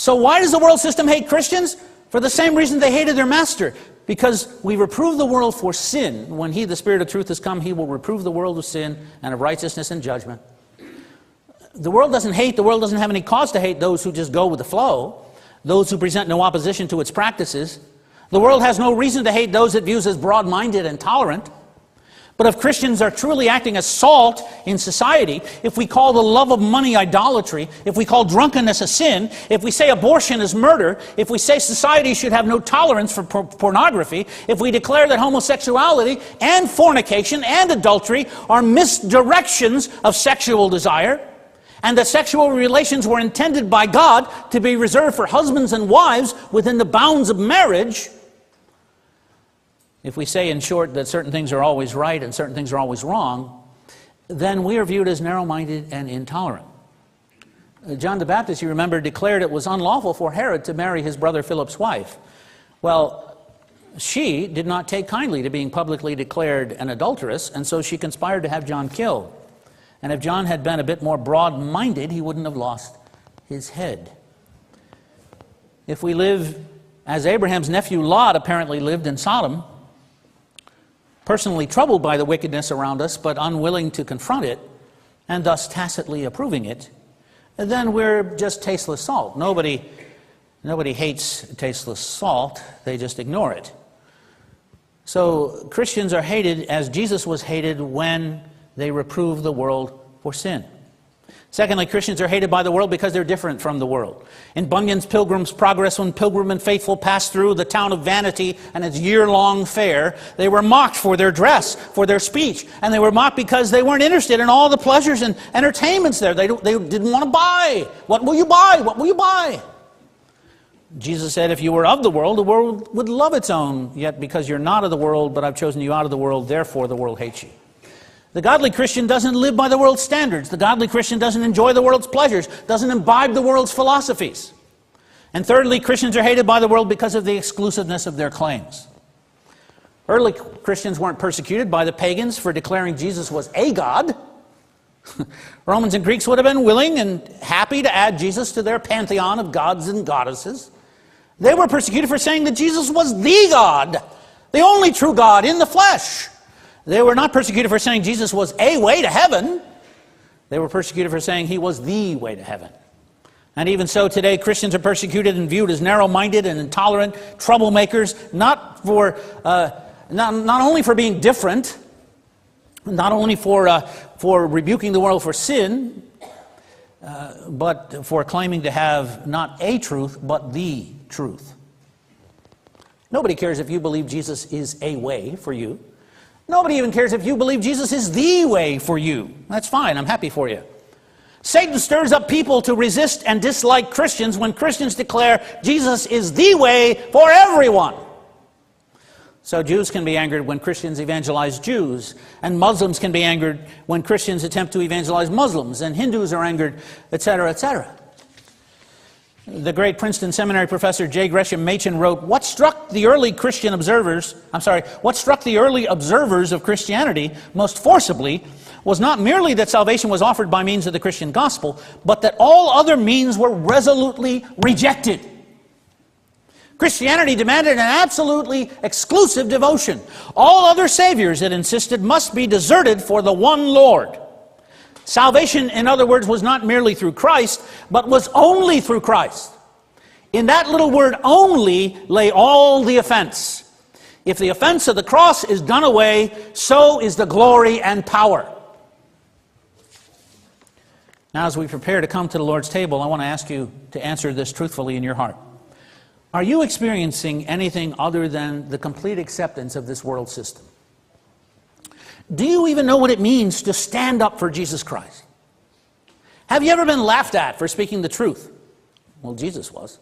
So why does the world system hate Christians? For the same reason they hated their master. Because we reprove the world for sin. When he, the Spirit of truth, has come, he will reprove the world of sin and of righteousness and judgment. The world doesn't have any cause to hate those who just go with the flow, those who present no opposition to its practices. The world has no reason to hate those it views as broad-minded and tolerant. But if Christians are truly acting as salt in society, if we call the love of money idolatry, if we call drunkenness a sin, if we say abortion is murder, if we say society should have no tolerance for pornography, if we declare that homosexuality and fornication and adultery are misdirections of sexual desire, and that sexual relations were intended by God to be reserved for husbands and wives within the bounds of marriage, if we say, in short, that certain things are always right and certain things are always wrong, then we are viewed as narrow-minded and intolerant. John the Baptist, you remember, declared it was unlawful for Herod to marry his brother Philip's wife. Well, she did not take kindly to being publicly declared an adulteress, and so she conspired to have John killed. And if John had been a bit more broad-minded, he wouldn't have lost his head. If we live as Abraham's nephew Lot apparently lived in Sodom, personally troubled by the wickedness around us, but unwilling to confront it, and thus tacitly approving it, then we're just tasteless salt. Nobody hates tasteless salt, they just ignore it. So Christians are hated as Jesus was hated when they reprove the world for sin. Secondly, Christians are hated by the world because they're different from the world. In Bunyan's Pilgrim's Progress, when Pilgrim and Faithful passed through the town of Vanity and its year-long fair, they were mocked for their dress, for their speech, and they were mocked because they weren't interested in all the pleasures and entertainments there. They didn't want to buy. What will you buy? What will you buy? Jesus said, if you were of the world would love its own. Yet because you're not of the world, but I've chosen you out of the world, therefore the world hates you. The godly Christian doesn't live by the world's standards. The godly Christian doesn't enjoy the world's pleasures, doesn't imbibe the world's philosophies. And thirdly, Christians are hated by the world because of the exclusiveness of their claims. Early Christians weren't persecuted by the pagans for declaring Jesus was a god. Romans and Greeks would have been willing and happy to add Jesus to their pantheon of gods and goddesses. They were persecuted for saying that Jesus was the God, the only true God in the flesh. They were not persecuted for saying Jesus was a way to heaven. They were persecuted for saying he was the way to heaven. And even so, today, Christians are persecuted and viewed as narrow-minded and intolerant troublemakers, not only for being different, not only for rebuking the world for sin, but for claiming to have not a truth, but the truth. Nobody cares if you believe Jesus is a way for you. Nobody even cares if you believe Jesus is the way for you. That's fine, I'm happy for you. Satan stirs up people to resist and dislike Christians when Christians declare Jesus is the way for everyone. So Jews can be angered when Christians evangelize Jews, and Muslims can be angered when Christians attempt to evangelize Muslims, and Hindus are angered, etc., etc. The great Princeton Seminary professor J. Gresham Machen wrote, what struck the early observers of Christianity most forcibly was not merely that salvation was offered by means of the Christian gospel, but that all other means were resolutely rejected. Christianity demanded an absolutely exclusive devotion. All other saviors, it insisted, must be deserted for the one Lord. Salvation, in other words, was not merely through Christ, but was only through Christ. In that little word only lay all the offense. If the offense of the cross is done away, so is the glory and power. Now, as we prepare to come to the Lord's table, I want to ask you to answer this truthfully in your heart. Are you experiencing anything other than the complete acceptance of this world system? Do you even know what it means to stand up for Jesus Christ? Have you ever been laughed at for speaking the truth? Well, Jesus was.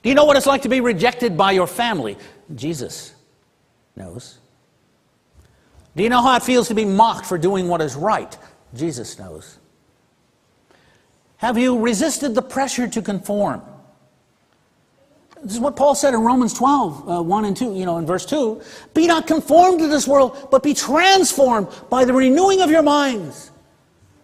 Do you know what it's like to be rejected by your family? Jesus knows. Do you know how it feels to be mocked for doing what is right? Jesus knows. Have you resisted the pressure to conform? This is what Paul said in Romans 12, 1 and 2, in verse 2. Be not conformed to this world, but be transformed by the renewing of your minds,